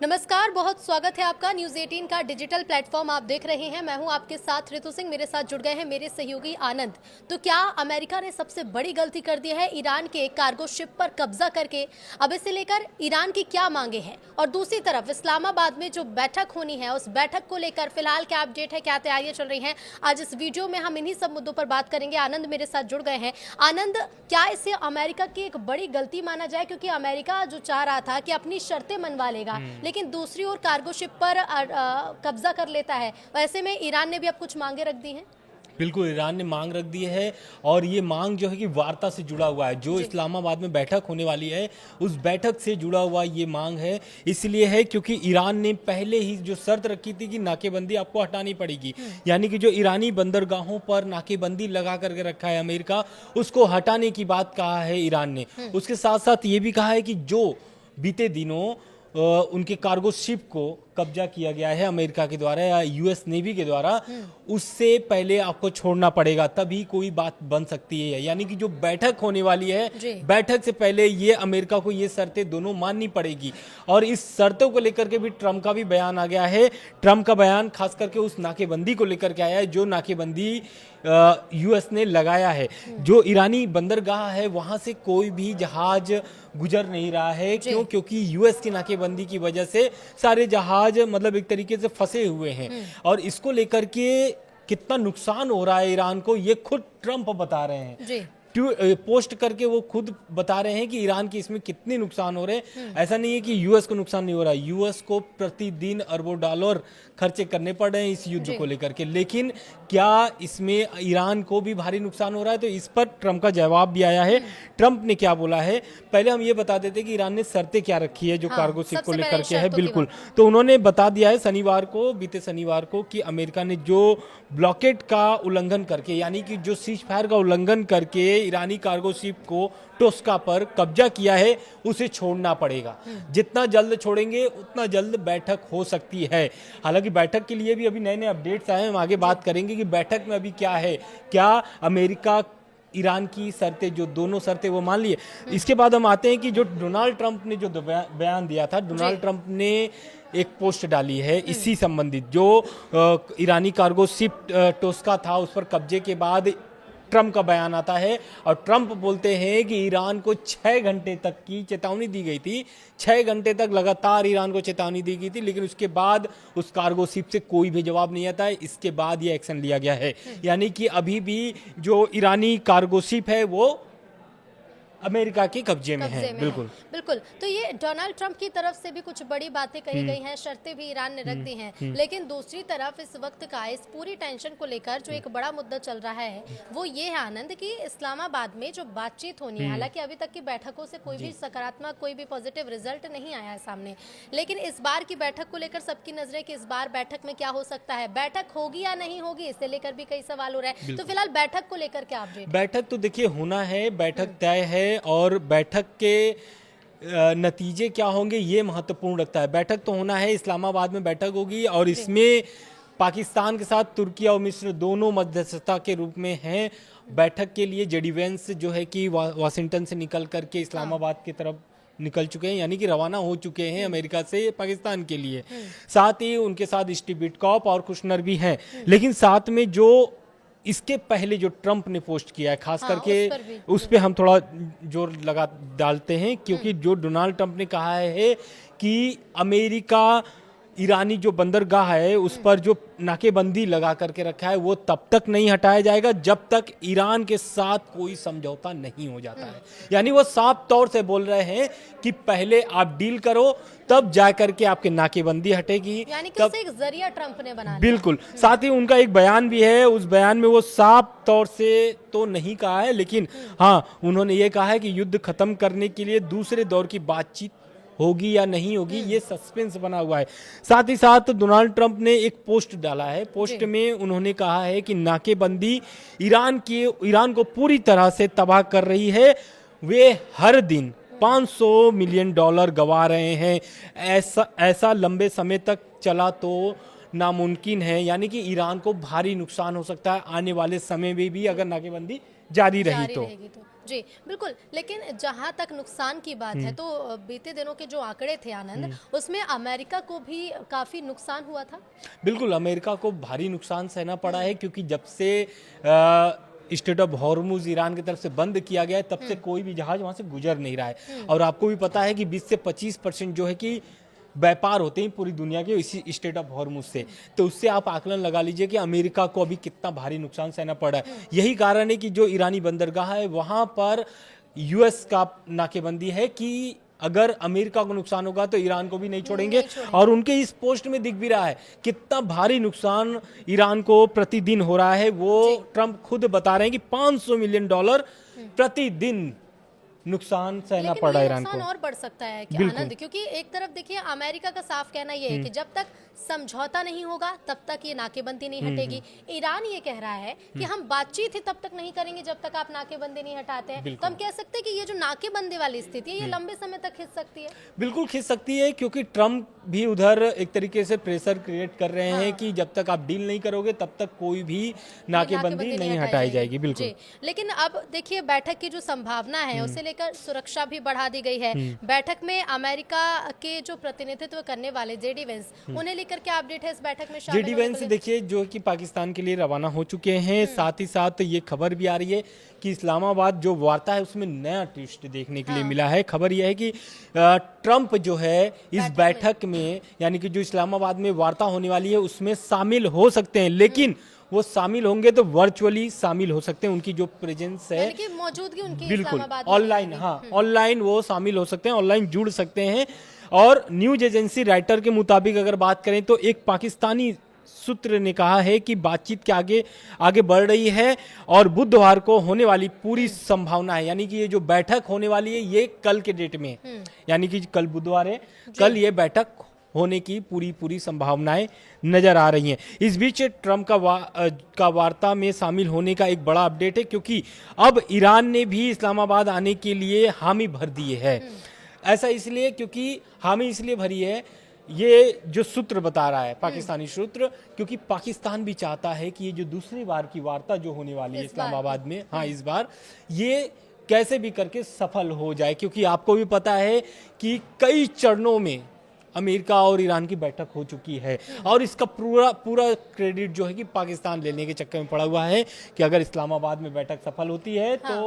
नमस्कार, बहुत स्वागत है आपका न्यूज़ 18 का डिजिटल प्लेटफॉर्म आप देख रहे हैं। मैं हूं आपके साथ ऋतु सिंह, मेरे साथ जुड़ गए हैं मेरे सहयोगी आनंद। तो क्या अमेरिका ने सबसे बड़ी गलती कर दी है ईरान के कार्गो शिप पर कब्जा करके? अब इसे लेकर ईरान की क्या मांगे हैं और दूसरी तरफ इस्लामाबाद में जो बैठक होनी है उस बैठक को लेकर फिलहाल क्या अपडेट है, क्या तैयारियां चल रही हैं, आज इस वीडियो में हम इन्हीं सब मुद्दों पर बात करेंगे। आनंद मेरे साथ जुड़ गए हैं। आनंद, क्या इसे अमेरिका की एक बड़ी गलती माना जाए, क्योंकि अमेरिका जो चाह रहा था कि अपनी शर्तें मनवा लेगा लेकिन दूसरी ओर कार्गो शिप पर कब्जा कर लेता है, वैसे में ईरान ने भी अब कुछ मांगे रख दी हैं। बिल्कुल, ईरान ने मांग रख दी है और ये मांग जो है कि वार्ता से जुड़ा हुआ है। जो इस्लामाबाद में बैठक होने वाली है उस बैठक से जुड़ा हुआ ये मांग है। इसलिए है क्योंकि ईरान ने पहले ही जो शर्त रखी थी कि नाकेबंदी आपको हटानी पड़ेगी, यानी कि जो ईरानी बंदरगाहों पर नाकेबंदी लगा करके रखा है अमेरिका, उसको हटाने की बात कहा है ईरान ने। उसके साथ साथ ये भी कहा है कि जो बीते दिनों उनके कार्गो शिप को कब्जा किया गया है अमेरिका के द्वारा या यूएस नेवी के द्वारा, उससे पहले आपको छोड़ना पड़ेगा, तभी कोई बात बन सकती है। यानी कि जो बैठक होने वाली है, बैठक से पहले ये अमेरिका को ये शर्तें दोनों माननी पड़ेगी। और इस शर्तों को लेकर के भी ट्रंप का भी बयान आ गया है। ट्रंप का बयान खास करके उस नाकेबंदी को लेकर के आया है जो नाकेबंदी यूएस ने लगाया है। जो ईरानी बंदरगाह है वहां से कोई भी जहाज गुजर नहीं रहा है। क्यों? क्योंकि यूएस की नाकेबंदी की वजह से सारे जहाज मतलब एक तरीके से फंसे हुए हैं। और इसको लेकर के कितना नुकसान हो रहा है ईरान को, ये खुद ट्रंप बता रहे हैं। पोस्ट करके वो खुद बता रहे हैं कि ईरान के इसमें कितने नुकसान हो रहे हैं। ऐसा नहीं है कि यूएस को नुकसान नहीं हो रहा है, यूएस को प्रतिदिन अरबों डॉलर खर्चे करने पड़ रहे हैं इस युद्ध को लेकर के। लेकिन क्या इसमें ईरान को भी भारी नुकसान हो रहा है? तो इस पर ट्रंप का जवाब भी आया है। ट्रंप ने क्या बोला है, पहले हम ये बता देते कि ईरान ने शर्तें क्या रखी है जो कार्गो शिप को लेकर के है। बिल्कुल, तो उन्होंने बता दिया है शनिवार को, बीते शनिवार को, कि अमेरिका ने जो ब्लॉकेट का उल्लंघन करके, यानी कि जो सीज फायर का उल्लंघन करके ईरानी कार्गो शिप को टोस्का पर कब्जा किया है, उसे छोड़ना पड़ेगा। जितना जल्द छोड़ेंगे उतना जल्द बैठक हो सकती है। हालांकि बैठक के लिए भी अभी नए नए अपडेट्स आए हैं, हम आगे बात करेंगे कि बैठक में अभी क्या है, क्या अमेरिका ईरान की शर्तें, जो दोनों शर्तें वो मान लिए। इसके बाद हम आते हैं कि जो डोनाल्ड ट्रंप ने जो बयान दिया था, डोनाल्ड ट्रंप ने एक पोस्ट डाली है इसी संबंधित, जो ईरानी कार्गो शिप टोस्का था उस पर कब्जे के बाद ट्रंप का बयान आता है। और ट्रंप बोलते हैं कि ईरान को 6 घंटे तक की चेतावनी दी गई थी, 6 घंटे तक लगातार ईरान को चेतावनी दी गई थी, लेकिन उसके बाद उस कार्गो शिप से कोई भी जवाब नहीं आता है। इसके बाद ये एक्शन लिया गया है। यानी कि अभी भी जो ईरानी कार्गो शिप है वो अमेरिका के कब्जे में है। बिल्कुल बिल्कुल। तो ये डोनाल्ड ट्रंप की तरफ से भी कुछ बड़ी बातें कही गई हैं, शर्तें भी ईरान ने रख दी हैं, लेकिन दूसरी तरफ इस वक्त का इस पूरी टेंशन को लेकर जो एक बड़ा मुद्दा चल रहा है वो ये है आनंद कि इस्लामाबाद में जो बातचीत होनी है, हालांकि अभी तक की बैठकों से कोई भी सकारात्मक, कोई भी पॉजिटिव रिजल्ट नहीं आया है सामने, लेकिन इस बार की बैठक को लेकर सबकी नजरें कि इस बार बैठक में क्या हो सकता है, बैठक होगी या नहीं होगी, इसे लेकर भी कई सवाल हो रहे हैं। तो फिलहाल बैठक को लेकर क्या अपडेट? बैठक तो देखिए होना है, बैठक तय है और बैठक के नतीजे क्या होंगे ये महत्वपूर्ण रखता है। बैठक तो होना है, इस्लामाबाद में बैठक होगी और इसमें पाकिस्तान के साथ तुर्की और मिस्र दोनों मध्यस्थता के रूप में हैं। बैठक के लिए जेडी वेंस जो है कि वाशिंगटन से निकल करके इस्लामाबाद की तरफ निकल चुके हैं, यानी कि रवाना हो चुके हैं अमेरिका से पाकिस्तान के लिए। साथ ही उनके साथ स्टीव विटकॉफ और कुशनर भी हैं। लेकिन साथ में जो इसके पहले जो ट्रंप ने पोस्ट किया है, खास करके उस पे हम थोड़ा जोर लगा डालते हैं, क्योंकि जो डोनाल्ड ट्रंप ने कहा है कि अमेरिका ईरानी जो बंदरगाह है उस पर जो नाकेबंदी लगा करके रखा है वो तब तक नहीं हटाया जाएगा जब तक ईरान के साथ कोई समझौता नहीं हो जाता है। यानी वो साफ तौर से बोल रहे हैं कि पहले आप डील करो, तब जाकर के आपके नाकेबंदी हटेगी। यानी कि उसे एक जरिया ट्रंप ने बना लिया। बिल्कुल। साथ ही उनका एक बयान भी है, उस बयान में वो साफ तौर से तो नहीं कहा है, लेकिन हाँ उन्होंने ये कहा है कि युद्ध खत्म करने के लिए दूसरे दौर की बातचीत होगी या नहीं होगी, ये सस्पेंस बना हुआ है। साथ ही साथ डोनाल्ड ट्रंप ने एक पोस्ट डाला है। पोस्ट में उन्होंने कहा है कि नाकेबंदी ईरान को पूरी तरह से तबाह कर रही है। वे हर दिन $500 मिलियन गंवा रहे हैं। ऐसा लंबे समय तक चला तो नामुमकिन है, यानी कि ईरान को भारी नुकसान हो सकता है आने वाले समय में भी अगर नाकेबंदी जारी रही तो। जी, बिल्कुल। लेकिन जहाँ तक नुकसान की बात है, तो बीते दिनों के जो आंकड़े थे आनंद, उसमें अमेरिका को भी काफ़ी नुकसान हुआ था। बिल्कुल, अमेरिका को भारी नुकसान सहना पड़ा है क्योंकि जब से स्टेट ऑफ हॉर्मुज ईरान की तरफ से बंद किया गया है, तब से कोई भी जहाज वहाँ से गुजर नहीं रहा है। और आपको भी पता है कि 20 से 25% जो है कि व्यापार होते हैं पूरी दुनिया के इसी स्टेट ऑफ हॉर्मुज से। तो उससे आप आकलन लगा लीजिए कि अमेरिका को अभी कितना भारी नुकसान सहना पड़ा है। यही कारण है कि जो ईरानी बंदरगाह है वहाँ पर यूएस का नाकेबंदी है कि अगर अमेरिका को नुकसान होगा तो ईरान को भी नहीं छोड़ेंगे। और उनके इस पोस्ट में दिख भी रहा है कितना भारी नुकसान ईरान को प्रतिदिन हो रहा है। वो ट्रंप खुद बता रहे हैं कि $500 मिलियन प्रतिदिन नुकसान सहना लेकिन पड़ा ये ईरान नुकसान को। और बढ़ सकता है कि बिल्कुल। आनंद, क्योंकि एक तरफ देखिए अमेरिका का साफ कहना ये है कि जब तक समझौता नहीं होगा तब तक ये नाकेबंदी नहीं हटेगी। ईरान ये कह रहा है कि हम बातचीत ही तब तक नहीं करेंगे जब तक आप नाकेबंदी नहीं हटाते हैं। तो हम कह सकते हैं कि ये जो नाकेबंदी वाली स्थिति है ये लंबे समय तक खिंच सकती है। बिल्कुल खिंच सकती है क्योंकि ट्रंप भी उधर एक तरीके से प्रेशर क्रिएट कर रहे हैं कि जब तक आप डील नहीं करोगे तब तक कोई भी नाकेबंदी नहीं हटाई जाएगी। बिल्कुल। जी, लेकिन अब देखिए बैठक की जो संभावना है उसे लेकर सुरक्षा भी बढ़ा दी गई है। बैठक में अमेरिका के जो प्रतिनिधित्व करने वाले जेडी वेंस, उन्हें लेकर क्या अपडेट है इस बैठक में शामिल जेडी होने वेंस को देखिए जो कि पाकिस्तान के लिए रवाना हो चुके हैं। साथ ही साथ ये खबर भी आ रही है कि इस्लामाबाद जो वार्ता है उसमें नया ट्विस्ट देखने के लिए मिला है। खबर यह है कि ट्रंप जो है इस बैठक में यानी कि जो इस्लामाबाद में वार्ता होने वाली है उसमें शामिल हो सकते हैं, लेकिन वो शामिल होंगे तो वर्चुअली शामिल हो सकते हैं। उनकी जो प्रेजेंस है यानी कि मौजूदगी उनकी बिल्कुल इस्लामाबाद में ऑनलाइन, हाँ ऑनलाइन वो शामिल हो सकते हैं, ऑनलाइन जुड़ सकते हैं। और न्यूज एजेंसी राइटर के मुताबिक अगर बात करें तो एक पाकिस्तानी सूत्र ने कहा है कि बातचीत के आगे बढ़ रही है और बुधवार को होने वाली पूरी संभावना है, यानी कि ये जो बैठक होने वाली है ये कल के डेट में, यानी कि कल बुधवार है, कल ये बैठक होने की पूरी संभावनाएं नजर आ रही हैं। इस बीच ट्रंप का वार्ता में शामिल होने का एक बड़ा अपडेट है क्योंकि अब ईरान ने भी इस्लामाबाद आने के लिए हामी भर दी है। ऐसा इसलिए क्योंकि हामी इसलिए भरी है, ये जो सूत्र बता रहा है पाकिस्तानी सूत्र, क्योंकि पाकिस्तान भी चाहता है कि ये जो दूसरी बार की वार्ता जो होने वाली है इस्लामाबाद में, हाँ इस बार ये कैसे भी करके सफल हो जाए। क्योंकि आपको भी पता है कि कई चरणों में अमेरिका और ईरान की बैठक हो चुकी है और इसका पूरा क्रेडिट जो है कि पाकिस्तान लेने के चक्कर में पड़ा हुआ है कि अगर इस्लामाबाद में बैठक सफल होती है तो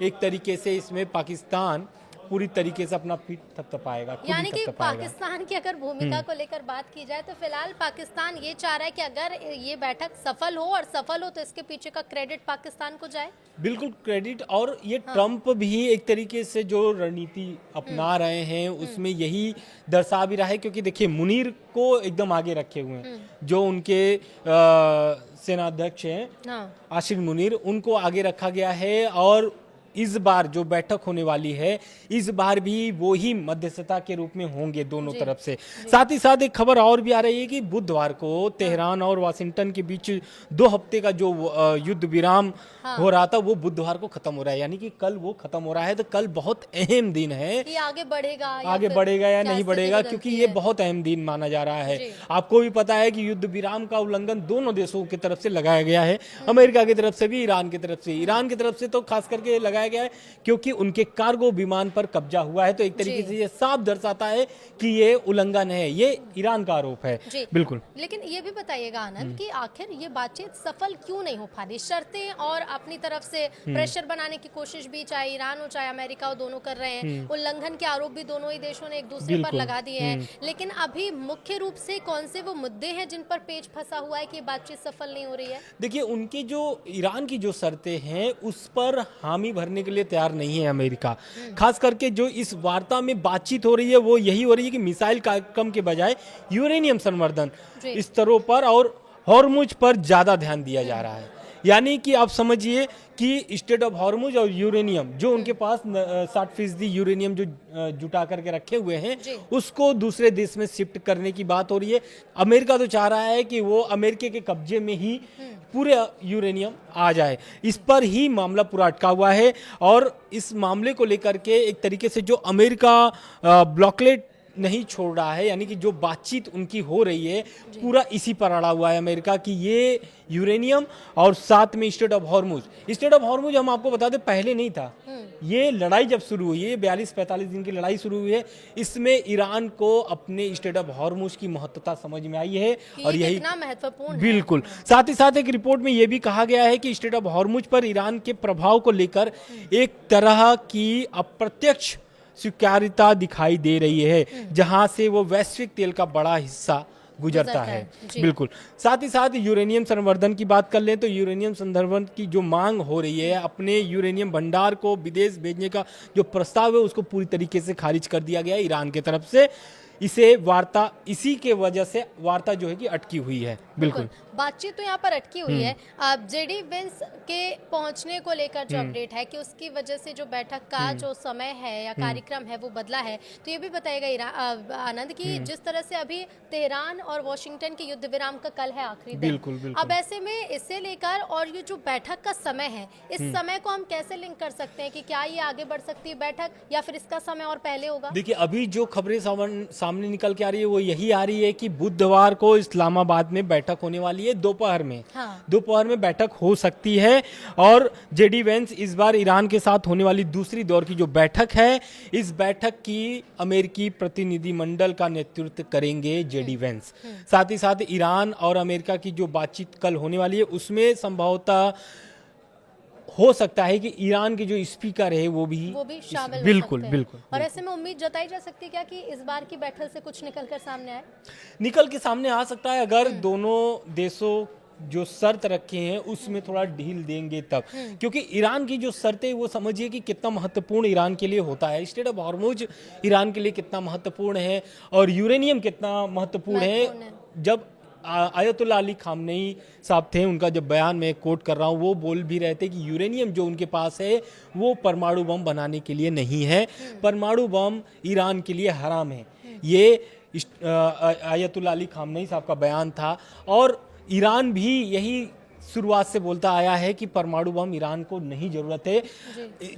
एक तरीके से इसमें पाकिस्तान पूरी तरीके से अपना पीठ थपथपाएगा, खुद ही यानी कि थपथपाएगा। पाकिस्तान की अगर भूमिका को लेकर बात की जाए तो फिलहाल पाकिस्तान ये चाह रहा है कि अगर ये बैठक सफल हो और सफल हो तो इसके पीछे का क्रेडिट पाकिस्तान को जाए। बिल्कुल क्रेडिट, और ये ट्रंप भी एक तरीके से जो रणनीति अपना रहे हैं उसमें यही दर्शा भी रहा है क्योंकि देखिए मुनीर को एकदम आगे रखे हुए हैं, जो उनके सेनाध्यक्ष हैं आशिर मुनीर, उनको आगे रखा गया है। और इस बार जो बैठक होने वाली है इस बार भी वो ही मध्यस्थता के रूप में होंगे दोनों तरफ से। साथ ही साथ एक खबर और भी आ रही है कि बुधवार को तेहरान और वाशिंगटन के बीच 2 हफ्ते का जो युद्ध विराम हो रहा था वो बुधवार को खत्म हो रहा है, यानी कि कल वो खत्म हो रहा है। तो कल बहुत अहम दिन है, ये आगे बढ़ेगा या नहीं बढ़ेगा, क्योंकि ये बहुत अहम दिन माना जा रहा है। आपको भी पता है कि युद्ध विराम का उल्लंघन दोनों देशों की तरफ से लगाया गया है, अमेरिका की तरफ से भी, ईरान की तरफ से। ईरान की तरफ से तो खास करके लगाया गया है क्योंकि उनके कार्गो विमान पर कब्जा हुआ है, तो एक तरीके से ये साफ दर्शाता है कि ये उल्लंघन है, ये ईरान का आरोप है। बिल्कुल। लेकिन ये भी बताइएगा आनंद कि आखिर ये बातचीत सफल क्यों नहीं हो पा रही? शर्तें और अपनी तरफ से प्रेशर बनाने की कोशिश भी चाहे ईरान हो चाहे अमेरिका हो, दोनों कर रहे हैं। उल्लंघन के आरोप भी दोनों ही देशों ने एक दूसरे पर लगा दिए हैं। लेकिन अभी मुख्य रूप से कौन से वो मुद्दे हैं जिन पर पेच फंसा हुआ है कि बातचीत सफल नहीं हो रही है? देखिए उनकी जो ईरान की जो शर्तें हैं उस पर हामी भरने के लिए तैयार नहीं है अमेरिका। खास करके जो इस वार्ता में बातचीत हो रही है वो यही हो रही है कि मिसाइल कार्यक्रम के बजाय यूरेनियम संवर्धन स्तरों पर और हॉर्मुज पर ज्यादा ध्यान दिया जा रहा है। यानी कि आप समझिए कि स्टेट ऑफ हॉर्मुज और यूरेनियम जो उनके पास 60% यूरेनियम जो जुटा करके रखे हुए हैं उसको दूसरे देश में शिफ्ट करने की बात हो रही है। अमेरिका तो चाह रहा है कि वो अमेरिका के कब्जे में ही पूरे यूरेनियम आ जाए, इस पर ही मामला पूरा अटका हुआ है। और इस मामले को लेकर के एक तरीके से जो अमेरिका ब्लॉकलेट नहीं छोड़ रहा है, यानी कि जो बातचीत उनकी हो रही है पूरा इसी पर अड़ा हुआ है अमेरिका की, ये यूरेनियम और साथ में state of Hormuz. State of Hormuz हम आपको बता दें पहले नहीं था, ये लड़ाई जब शुरू हुई है 42-45 दिन की लड़ाई शुरू हुई है, इसमें ईरान को अपने स्टेट ऑफ हॉर्मुज की महत्वता समझ में आई है और यही कितना महत्वपूर्ण है। बिल्कुल। साथ ही साथ एक रिपोर्ट में यह भी कहा गया है कि स्टेट ऑफ हॉर्मुज पर ईरान के प्रभाव को लेकर एक तरह की अप्रत्यक्ष स्वीकार्यता दिखाई दे रही है, जहां से वो वैश्विक तेल का बड़ा हिस्सा गुजरता है। बिल्कुल। साथ ही साथ यूरेनियम संवर्धन की बात कर लें तो यूरेनियम संवर्धन की जो मांग हो रही है, अपने यूरेनियम भंडार को विदेश भेजने का जो प्रस्ताव है उसको पूरी तरीके से खारिज कर दिया गया है ईरान की तरफ से। इसी के वजह से वार्ता जो है कि अटकी हुई है। बिल्कुल, बातचीत तो यहाँ पर अटकी हुई है। अब जेडी वेंस के पहुंचने को लेकर जो अपडेट है कि उसकी वजह से जो बैठक का जो समय है या कार्यक्रम है वो बदला है, तो ये भी बताएगा आनंद की जिस तरह से अभी तेहरान और वॉशिंगटन के युद्ध विराम का कल है आखिरी दिन। बिल्कुल, बिल्कुल। अब ऐसे में इससे लेकर और ये जो बैठक का समय है, इस समय को हम कैसे लिंक कर सकते हैं कि क्या ये आगे बढ़ सकती है बैठक या फिर इसका समय और पहले होगा? देखिए, अभी जो खबरें सामने निकल के आ रही है वो यही आ रही है कि बुधवार को इस्लामाबाद में बैठक होने वाली है दोपहर में। हाँ। दोपहर में बैठक हो सकती है और जेडी वेंस इस बार ईरान के साथ होने वाली दूसरी दौर की जो बैठक है, इस बैठक की अमेरिकी प्रतिनिधिमंडल का नेतृत्व करेंगे जेडी वेंस। साथ ही साथ ईरान और अमेरिका की जो बातचीत कल होने वाली है उसमें संभवतः हो सकता है कि ईरान के जो स्पीकर है वो भी शामिल हो बिल्कुल सकते हैं। बिल्कुल। और ऐसे में उम्मीद जताई जा सकती है क्या कि इस बार की बैठक से कुछ निकल कर सामने आए? निकल के सामने आ सकता है अगर दोनों देशों जो शर्त रखे हैं उसमें थोड़ा ढील देंगे तब, क्योंकि ईरान की जो शर्तें वो समझिए कि कितना महत्वपूर्ण ईरान के लिए होता है। स्टेट ऑफ हॉर्मुज ईरान के लिए कितना महत्वपूर्ण है और यूरेनियम कितना महत्वपूर्ण है। जब आयतुल्लाह अली खामनेई साहब थे, उनका जब बयान मैं कोट कर रहा हूँ, वो बोल भी रहे थे कि यूरेनियम जो उनके पास है वो परमाणु बम बनाने के लिए नहीं है, परमाणु बम ईरान के लिए हराम है। ये आयतुल्लाह अली खामनेई साहब का बयान था और ईरान भी यही शुरुआत से बोलता आया है कि परमाणु बम ईरान को नहीं जरूरत है।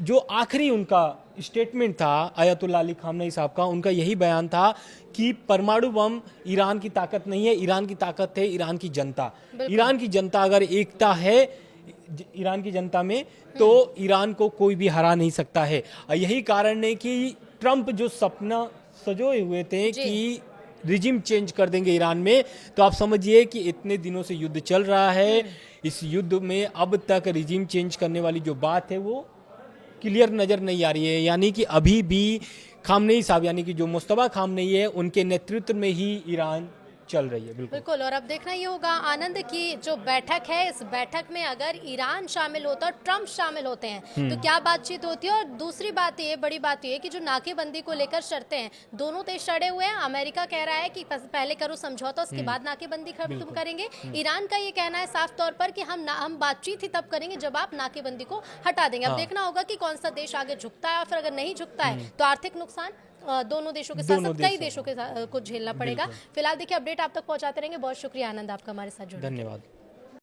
जो आखिरी उनका स्टेटमेंट था आयतुल्लाह अली खामनेई साहब का, उनका यही बयान था कि परमाणु बम ईरान की ताकत नहीं है, ईरान की ताकत है ईरान की जनता। ईरान की जनता अगर एकता है ईरान की जनता में तो ईरान को कोई भी हरा नहीं सकता है। यही कारण है कि ट्रंप जो सपना सजोए हुए थे कि रिजिम चेंज कर देंगे ईरान में, तो आप समझिए कि इतने दिनों से युद्ध चल रहा है, इस युद्ध में अब तक रिजिम चेंज करने वाली जो बात है वो क्लियर नजर नहीं आ रही है। यानी कि अभी भी खामनेई साहब यानी कि जो मुस्तफा खामनेई है उनके नेतृत्व में ही ईरान चल रही है। बिल्कुल। और अब देखना ये होगा आनंद की जो बैठक है, इस बैठक में अगर ईरान शामिल होता है और ट्रंप शामिल होते हैं तो क्या बातचीत होती है। और दूसरी बात ये, बड़ी बात ये कि जो नाकेबंदी को लेकर शर्तें हैं, दोनों देश अड़े हुए हैं। अमेरिका कह रहा है कि पहले करो समझौता, उसके बाद नाकेबंदी तुम करेंगे। ईरान का ये कहना है साफ तौर पर कि हम बातचीत ही तब करेंगे जब आप नाकेबंदी को हटा देंगे। अब देखना होगा कि कौन सा देश आगे झुकता है और फिर अगर नहीं झुकता है तो आर्थिक नुकसान दोनों देशों के साथ कई देशों के साथ कुछ झेलना पड़ेगा। फिलहाल देखिए अपडेट आप तक पहुंचाते रहेंगे। बहुत शुक्रिया आनंद आपका हमारे साथ जुड़ने। धन्यवाद।